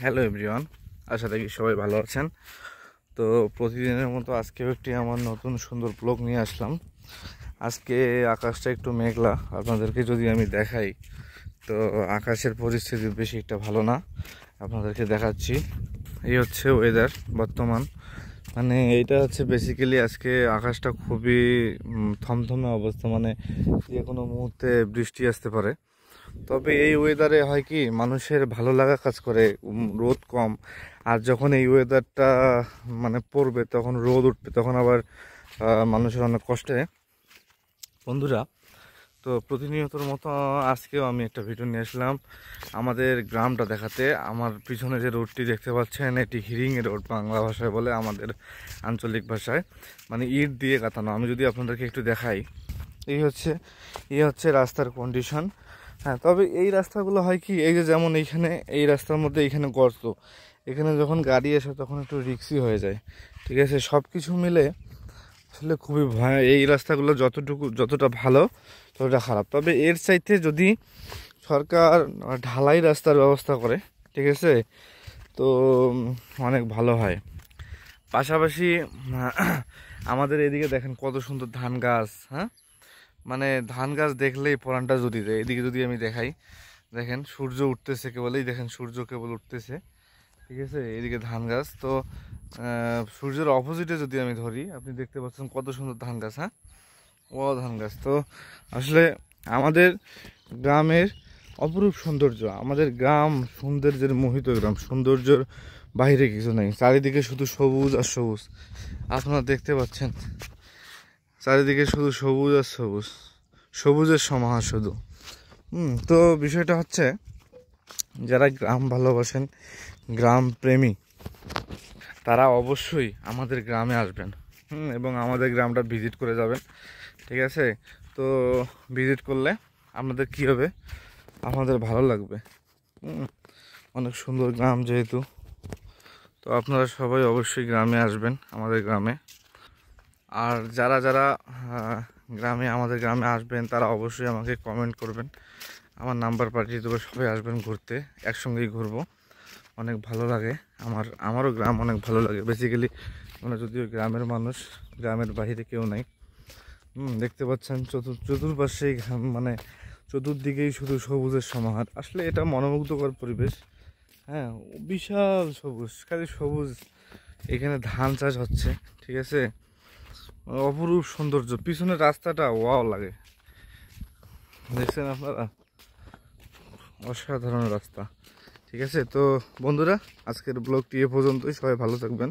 Hello everyone, আশা করি সবাই ভালো আছেন। তো প্রতিদিনের মতো আজকেও একটি আমার নতুন সুন্দর ব্লগ নিয়ে আসলাম। আজকে আকাশটা একটু মেঘলা, আপনাদেরকে যদি আমি দেখাই তো আকাশের পরিস্থিতি বেশি একটা ভালো না। আপনাদেরকে দেখাচ্ছি, এই হচ্ছে ওয়েদার বর্তমান। মানে এইটা হচ্ছে বেসিক্যালি আজকে আকাশটা খুবই থমথমে অবস্থা, মানে যে কোনো মুহূর্তে বৃষ্টি আসতে পারে। তবে এই ওয়েদারে হয় কি, মানুষের ভালো লাগা কাজ করে, রোদ কম। আর যখন এই ওয়েদারটা মানে পড়বে, তখন রোদ উঠবে, তখন আবার মানুষের অনেক কষ্টে। বন্ধুরা, তো প্রতিনিয়তর মতো আজকেও আমি একটা ভিডিও নিয়ে আসলাম আমাদের গ্রামটা দেখাতে। আমার পিছনে যে রোডটি দেখতে পাচ্ছেন, এটি হিরিংয়ের রোড, বাংলা ভাষায় বলে, আমাদের আঞ্চলিক ভাষায় মানে ইট দিয়ে কাটানো। আমি যদি আপনাদেরকে একটু দেখাই, এই হচ্ছে রাস্তার কন্ডিশন। হ্যাঁ, তবে এই রাস্তাগুলো হয় কি, এই যে যেমন এইখানে এই রাস্তার মধ্যে এইখানে গর্ত, এখানে যখন গাড়ি আসে তখন একটু রিস্কি হয়ে যায়। ঠিক আছে, সব কিছু মিলে আসলে খুবই ভয়। এই রাস্তাগুলো যতটা ভালো ততটা খারাপ। তবে এর চাইতে যদি সরকার ঢালাই রাস্তার ব্যবস্থা করে, ঠিক আছে, তো অনেক ভালো হয়। পাশাপাশি আমাদের এদিকে দেখেন কত সুন্দর ধান গাছ। হ্যাঁ, মানে ধান গাছ দেখলেই পরানটা জুড়িয়ে যায়। এদিকে যদি আমি দেখাই, দেখেন সূর্য উঠতেছে, কেবলই দেখেন সূর্য কেবল উঠতেছে। ঠিক আছে, এদিকে ধান গাছ। তো সূর্যের অপোজিটে যদি আমি ধরি, আপনি দেখতে পাচ্ছেন কত সুন্দর ধান গাছ। হ্যাঁ, ও ধান গাছ। তো আসলে আমাদের গ্রামের অপরূপ সৌন্দর্য, আমাদের গ্রাম সৌন্দর্যের মোহিত গ্রাম, সৌন্দর্যের বাইরে কিছু নেই। চারিদিকে শুধু সবুজ আর সবুজ, আপনারা দেখতে পাচ্ছেন চারিদিকে শুধু সবুজ আর সবুজ, সবুজের সমাহার শুধু। তো বিষয়টা হচ্ছে, যারা গ্রাম ভালোবাসেন, গ্রাম প্রেমী, তারা অবশ্যই আমাদের গ্রামে আসবেন এবং আমাদের গ্রামটা ভিজিট করে যাবেন। ঠিক আছে, তো ভিজিট করলে আপনাদের কী হবে, আপনাদের ভালো লাগবে। অনেক সুন্দর গ্রাম যেহেতু, তো আপনারা সবাই অবশ্যই গ্রামে আসবেন, আমাদের গ্রামে। আর যারা যারা আমাদের গ্রামে আসবেন, তারা অবশ্যই আমাকে কমেন্ট করবেন, আমার নাম্বার পাঠিয়ে দেবো। সবাই আসবেন ঘুরতে, একসঙ্গেই ঘুরবো। অনেক ভালো লাগে, আমারও গ্রাম অনেক ভালো লাগে বেসিক্যালি। আমরা যদিও গ্রামের মানুষ, গ্রামের বাইরে কেউ নাই। দেখতে পাচ্ছেন চতুর্পাশেই মানে চতুর্দিকেই শুধু সবুজের সমাহার। আসলে এটা মনোমুগ্ধকর পরিবেশ। হ্যাঁ, বিশাল সবুজ, খালি সবুজ। এখানে ধান চাষ হচ্ছে, ঠিক আছে, অপরূপ সৌন্দর্য। পিছনের রাস্তাটা ওয়াও লাগে, দেখছেন আপনারা, অসাধারণ রাস্তা। ঠিক আছে, তো বন্ধুরা, আজকের ব্লগটি এ পর্যন্তই। সবাই ভালো থাকবেন।